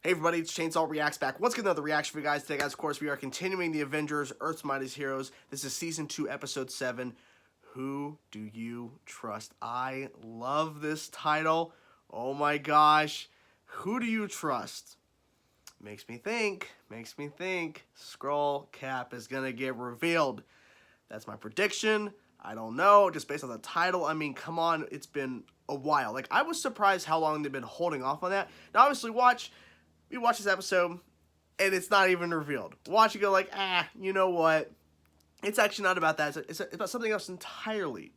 Hey everybody, it's Chainsaw Reacts back. Once again, another reaction for you guys today, guys. Of course, we are continuing the Avengers, Earth's Mightiest Heroes. This is Season 2, Episode 7. Who do you trust? I love this title. Oh my gosh. Who do you trust? Makes me think. Skrull Cap is going to get revealed. That's my prediction. I don't know, just based on the title. I mean, come on, it's been a while. Like, I was surprised how long they've been holding off on that. Now, obviously, we watch this episode, and it's not even revealed. Watch it go like, you know what? It's actually not about that. It's about something else entirely.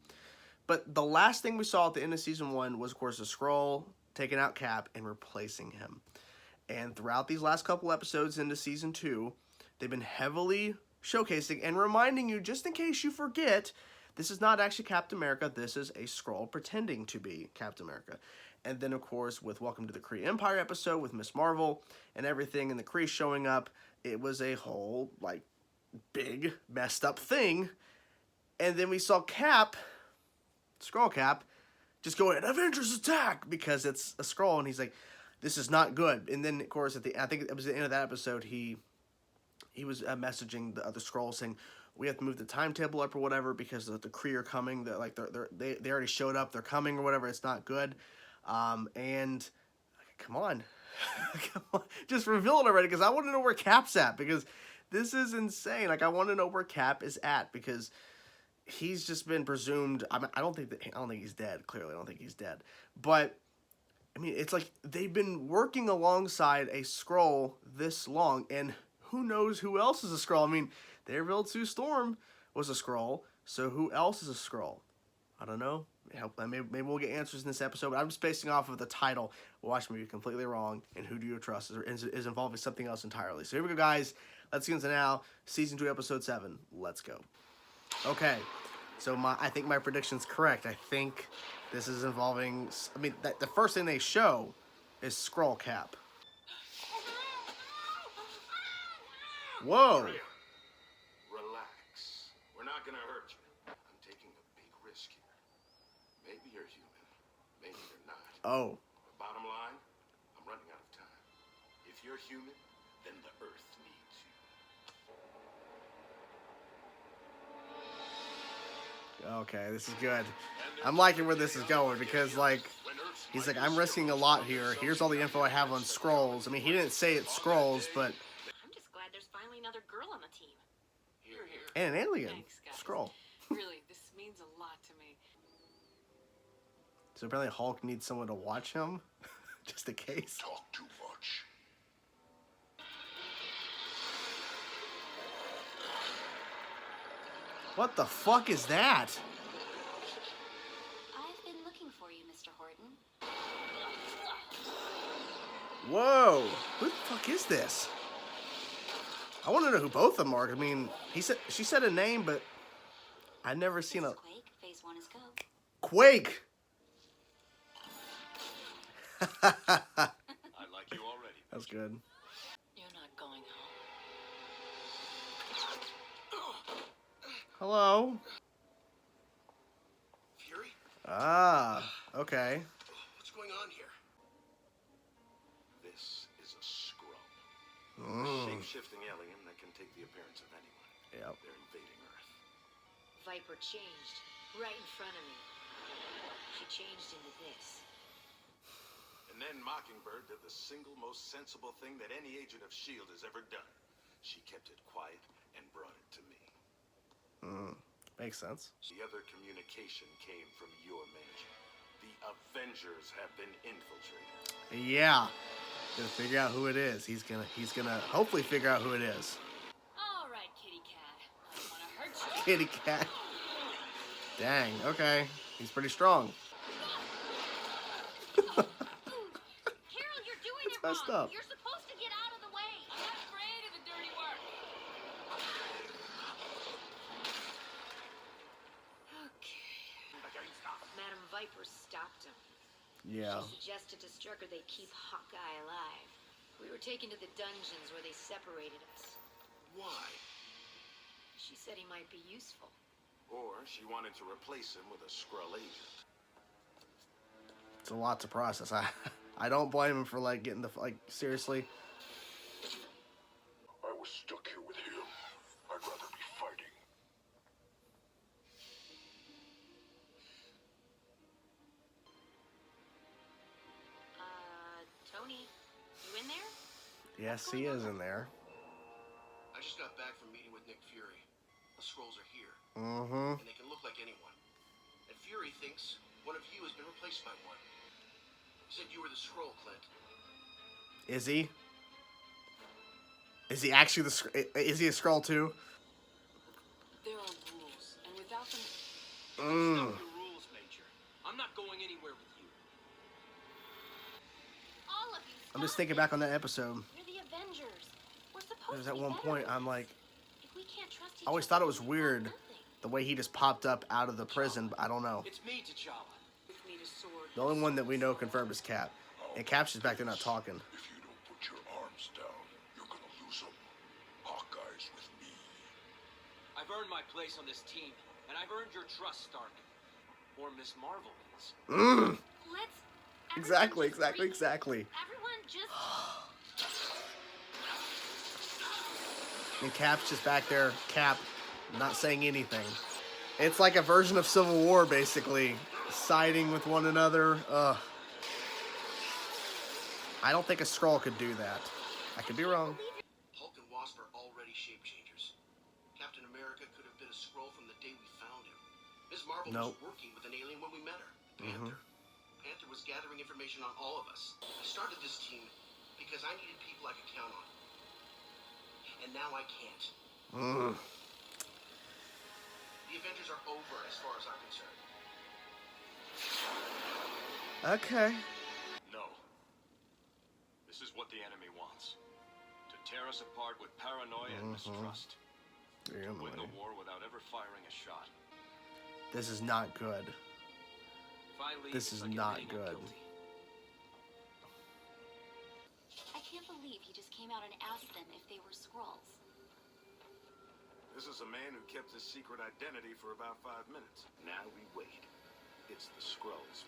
But the last thing we saw at the end of Season 1 was, of course, a Skrull taking out Cap and replacing him. And throughout these last couple episodes into Season 2, they've been heavily showcasing and reminding you, just in case you forget, this is not actually Captain America. This is a Skrull pretending to be Captain America. And then, of course, with Welcome to the Kree Empire episode with Miss Marvel and everything, and the Kree showing up, it was a whole, like, big, messed up thing. And then we saw Cap, Skrull Cap, just go in, Avengers attack, because it's a Skrull, and he's like, this is not good. And then, of course, I think it was the end of that episode, he was messaging the other Skrulls saying, we have to move the timetable up or whatever because the Kree are coming. They already showed up. They're coming or whatever. It's not good. And come on. Come on. Just reveal it already because I want to know where Cap's at because this is insane. Like, I want to know where Cap is at because he's just been presumed. I don't think he's dead. Clearly, I don't think he's dead. But I mean, it's like they've been working alongside a Skrull this long, and who knows who else is a Skrull? I mean, they revealed Sue Storm was a Skrull, so who else is a Skrull? I don't know. Maybe we'll get answers in this episode, but I'm just basing off of the title. Watch me be completely wrong, and Who Do You Trust is involving something else entirely. So here we go, guys. Let's get into now. Season 2, Episode 7. Let's go. Okay, so I think my prediction's correct. I think this is involving... I mean, the first thing they show is Skrull Cap. Whoa. Relax. We're not gonna hurt you. I'm taking a big risk here. Maybe you're human. Maybe you're not. Oh. But bottom line, I'm running out of time. If you're human, then the Earth needs you. Okay, this is good. I'm liking where this is going because, like, he's like, I'm risking a lot here. Here's all the info I have on Skrulls. I mean, he didn't say it's Skrulls, but... There's finally another girl on the team. Here. And an alien. Thanks, guys. Skrull. Really, this means a lot to me. So apparently Hulk needs someone to watch him, just in case. Talk too much. What the fuck is that? I've been looking for you, Mr. Horton. Whoa. Who the fuck is this? I want to know who both of them are. I mean, she said a name, but I've never seen a... Quake, phase 1 is go. Quake! I like you already. That's good. You're not going home. Hello? Fury? Ah, okay. What's going on here? This is a Skrull. A shape-shifting alien that can take the appearance of anyone. Yep. They're invading Earth. Viper changed right in front of me. She changed into this. And then Mockingbird did the single most sensible thing that any agent of S.H.I.E.L.D. has ever done. She kept it quiet and brought it to me. Makes sense. The other communication came from your mansion. The Avengers have been infiltrated. Yeah. Gonna figure out who it is. He's gonna hopefully figure out who it is. All right, kitty cat. I want to hurt you. Kitty cat. Dang, okay. He's pretty strong. Carol, you're doing It's it wrong. messed up. You're supposed to get out of the way. I'm not afraid of the dirty work. Okay. Madam Viper stopped him. Yeah. She suggested to Strucker they keep Hawkeye alive. We were taken to the dungeons where they separated us. Why? She said he might be useful. Or she wanted to replace him with a Skrull agent. It's a lot to process. I don't blame him for like getting the like seriously. I was stuck here with him. I'd rather be fighting. Tony, you in there? Yes, he is in there. I just got back from meeting with Nick Fury. The scrolls are here, Mm-hmm. and they can look like anyone. And Fury thinks one of you has been replaced by one. He said you were the scroll, Clint. Is he? Is he actually is he a Skrull too? There are rules, and without them, Mm. the rules, Major. I'm not going anywhere with you. All of you. I'm just stop thinking it. back on that episode. You're the Avengers. We're supposed There's to at be one better point than I'm this. like, If we can't trust each I always other, thought it was we've got weird nothing. the way he just popped up out of the prison, but I don't know. It's me, T'Challa. With me to sword. The only one that we know confirmed is Cap. And Cap's just back there not talking. If you don't put your arms down, you're gonna lose them. Hawkeye's with me. I've earned my place on this team, and I've earned your trust, Stark. Or Miss Marvel is. Mm. Let's. Exactly, everyone just breathe. exactly. Everyone just. And Cap's just back there, Cap, not saying anything. It's like a version of Civil War, basically. Siding with one another. I don't think a Skrull could do that. I could be wrong. Hulk and Wasp are already shape changers. Captain America could have been a scroll from the day we found him. Ms. Marvel Nope. was working with an alien when we met her. Panther. Panther was gathering information on all of us. I started this team because I needed people I could count on. And now I can't. Mm. The Avengers are over as far as I'm concerned. Okay. No. This is what the enemy wants. To tear us apart with paranoia and mistrust. You're To in the win way. the war without ever firing a shot. This is not good. If I leave, This it's is like not admitting I'm good. guilty. I can't believe he just came out and asked them if they were scrolls. This is a man who kept his secret identity for about 5 minutes. Now we wait. It's the Skrulls.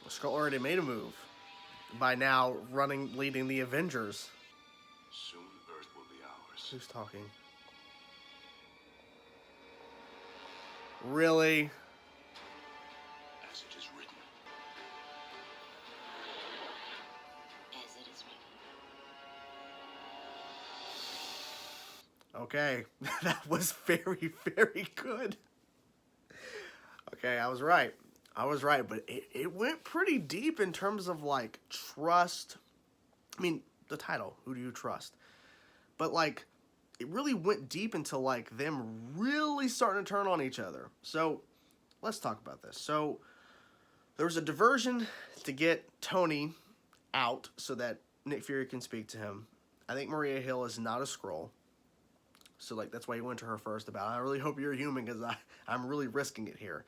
The Skrull already made a move. By now, leading the Avengers. Soon Earth will be ours. Who's talking? Really? As it is written. As it is written. Okay. That was very, very good. Okay, I was right. But it went pretty deep in terms of, like, trust. I mean, the title, Who Do You Trust? But, like, it really went deep into, like, them really starting to turn on each other. So, let's talk about this. So, there was a diversion to get Tony out so that Nick Fury can speak to him. I think Maria Hill is not a Skrull. So, like, that's why he went to her first about, I really hope you're human because I'm really risking it here.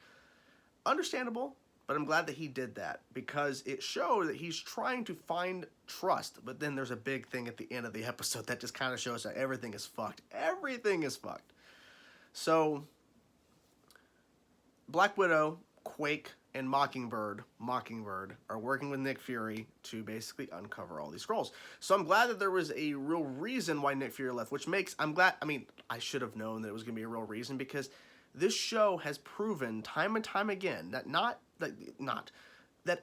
Understandable, but I'm glad that he did that because it showed that he's trying to find trust. But then there's a big thing at the end of the episode that just kind of shows that everything is fucked. Everything is fucked. So, Black Widow, Quake, and Mockingbird are working with Nick Fury to basically uncover all these scrolls. So I'm glad that there was a real reason why Nick Fury left, which makes, I should have known that it was going to be a real reason because this show has proven time and time again that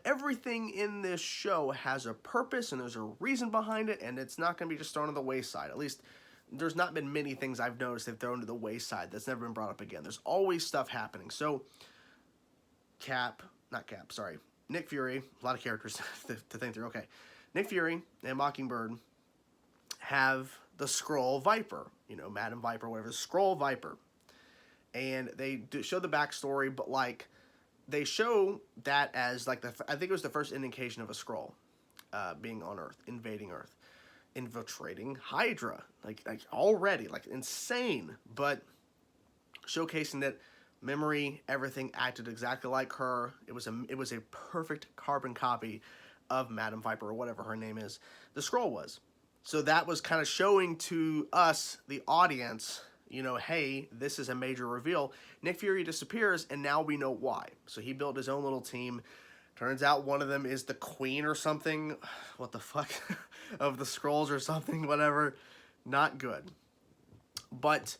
everything in this show has a purpose and there's a reason behind it, and it's not going to be just thrown to the wayside. At least there's not been many things I've noticed they've thrown to the wayside that's never been brought up again. There's always stuff happening. So Nick Fury, a lot of characters to think through. Okay, Nick Fury and Mockingbird have the Skrull Viper, Madam Viper, whatever, the Skrull Viper. And they show the backstory, but, like, they show that as, like, I think it was the first indication of a Skrull being on Earth, invading Earth, infiltrating Hydra, like already, like, insane, but showcasing that memory, everything acted exactly like her. It was a perfect carbon copy of Madam Viper or whatever her name is. The Skrull was. So that was kind of showing to us, the audience, hey, this is a major reveal. Nick Fury disappears, and now we know why. So he built his own little team, Turns out one of them is the queen or something. What the fuck? Of the Skrulls or something, whatever. Not good. But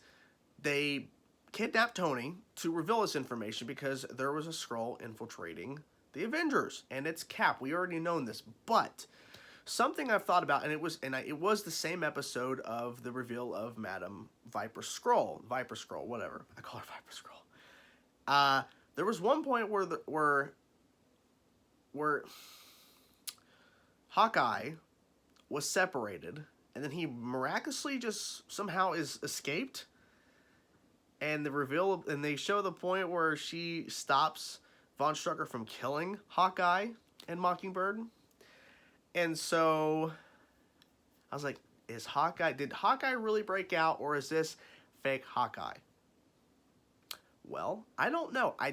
they kidnapped Tony to reveal this information because there was a Skrull infiltrating the Avengers. And it's Cap. We already known this. But something I've thought about, and it was the same episode of the reveal of Madam Viper Skrull, whatever I call her, Viper Skrull. There was one point where Hawkeye was separated, and then he miraculously just somehow escaped. And they show the point where she stops Von Strucker from killing Hawkeye and Mockingbird. And so I was like, did Hawkeye really break out, or is this fake Hawkeye? Well, I don't know. I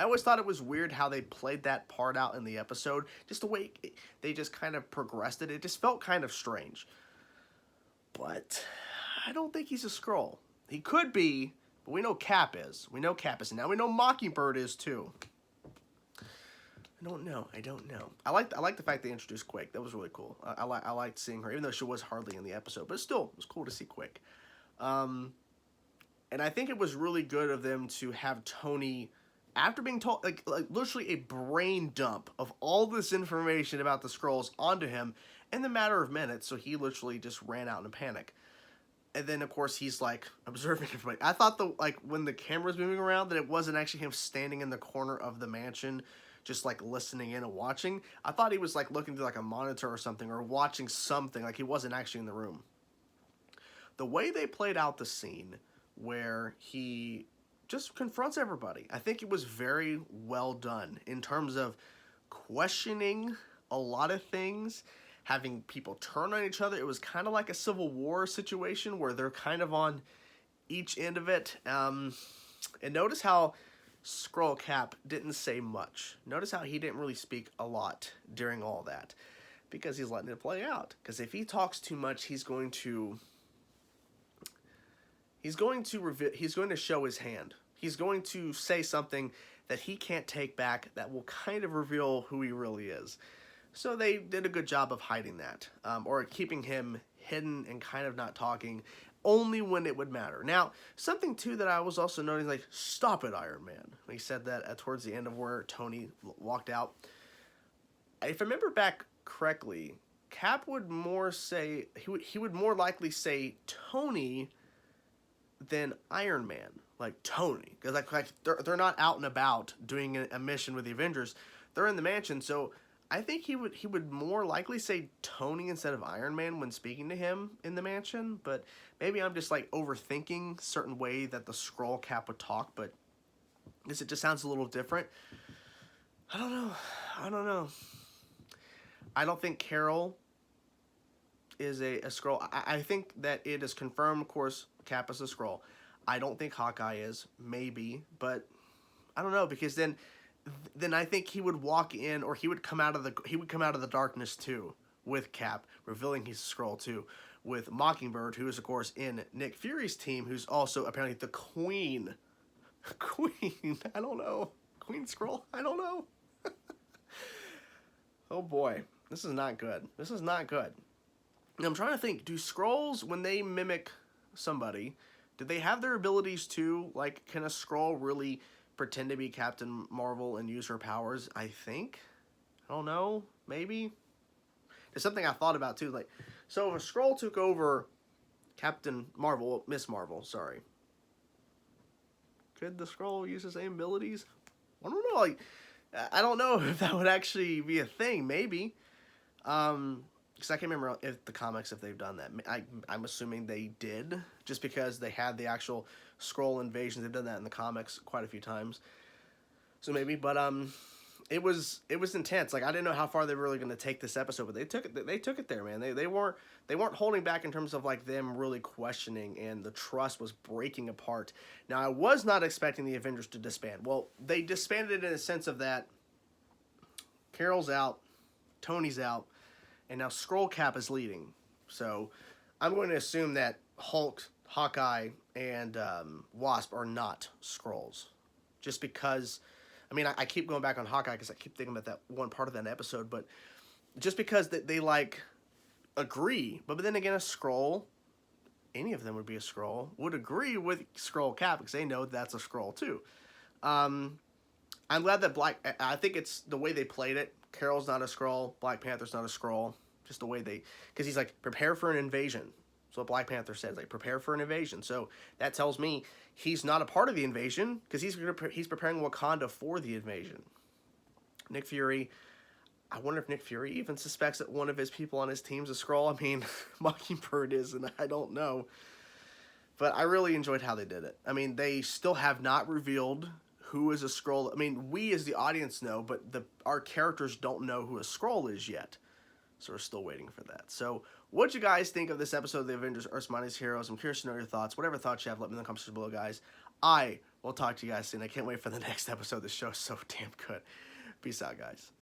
always thought it was weird how they played that part out in the episode. Just the way they just kind of progressed it. It just felt kind of strange. But I don't think he's a Skrull. He could be, but we know Cap is. And now we know Mockingbird is too. I don't know. I like the fact they introduced Quake. That was really cool. I liked seeing her, even though she was hardly in the episode. But still, it was cool to see Quake. And I think it was really good of them to have Tony, after being told, like literally a brain dump of all this information about the Skrulls onto him in the matter of minutes. So he literally just ran out in a panic. And then, of course, he's, like, observing everybody. I thought, when the camera's moving around, that it wasn't actually him standing in the corner of the mansion, just, like, listening in and watching. I thought he was, like, looking through, like, a monitor or something, or watching something, like he wasn't actually in the room. The way they played out the scene where he just confronts everybody, I think it was very well done in terms of questioning a lot of things, having people turn on each other. It was kind of like a Civil War situation where they're kind of on each end of it. And notice how Skrull Cap didn't say much. Notice how he didn't really speak a lot during all that, because he's letting it play out. Because if he talks too much, he's going to show his hand. He's going to say something that he can't take back that will kind of reveal who he really is. So they did a good job of hiding that, or keeping him hidden and kind of not talking, only when it would matter. Now, something too that I was also noting, like, stop it, Iron Man. He said that towards the end of where Tony walked out. If I remember back correctly, Cap would more say, he would more likely say Tony than Iron Man. Like, Tony. Because like they're not out and about doing a mission with the Avengers. They're in the mansion, so I think he would more likely say Tony instead of Iron Man when speaking to him in the mansion, but maybe I'm just like overthinking certain way that the Skrull Cap would talk, but I guess it just sounds a little different. I don't know. I don't think Carol is a Skrull. I think that it is confirmed, of course, Cap is a Skrull. I don't think Hawkeye is, maybe, but I don't know, because then I think he would walk in, or he would come out of the darkness too, with Cap, revealing he's a Skrull too, with Mockingbird, who is of course in Nick Fury's team, who's also apparently the Queen. I don't know. Queen Skrull? I don't know. Oh boy, this is not good. And I'm trying to think, do Skrulls, when they mimic somebody, do they have their abilities too? Like, can a Skrull really pretend to be Captain Marvel and use her powers? I think. I don't know. Maybe. There's something I thought about too. Like, so if a Skrull took over Captain Marvel, Miss Marvel, sorry, could the Skrull use the same abilities? I don't know. Like, I don't know if that would actually be a thing. Maybe. Because I can't remember if the comics, if they've done that. I'm assuming they did, just because they had the actual Skrull invasions. They've done that in the comics quite a few times. So maybe, but it was intense. Like, I didn't know how far they were really going to take this episode, but they took it there, man. They weren't holding back in terms of like them really questioning, and the trust was breaking apart. Now, I was not expecting the Avengers to disband. Well, they disbanded in a sense of that Carol's out, Tony's out, and now Skrull Cap is leading. So I'm going to assume that Hulk, Hawkeye, and Wasp are not Skrulls. Just because, I mean, I keep going back on Hawkeye because I keep thinking about that one part of that episode, but just because they like agree, but then again, a Skrull, any of them would be a Skrull, would agree with Skrull Cap because they know that's a Skrull too. I'm glad that I think it's the way they played it. Carol's not a Skrull, Black Panther's not a Skrull, just the way because he's like, prepare for an invasion. That's what Black Panther says, like, prepare for an invasion. So that tells me he's not a part of the invasion because he's preparing Wakanda for the invasion. Nick Fury, I wonder if Nick Fury even suspects that one of his people on his team's a Skrull. I mean, Mockingbird is, and I don't know. But I really enjoyed how they did it. I mean, they still have not revealed who is a Skrull. I mean, we as the audience know, but our characters don't know who a Skrull is yet. So we're still waiting for that. So what'd you guys think of this episode of the Avengers Earth's Mightiest Heroes? I'm curious to know your thoughts. Whatever thoughts you have, let me know in the comments below, guys. I will talk to you guys soon. I can't wait for the next episode. This show is so damn good. Peace out, guys.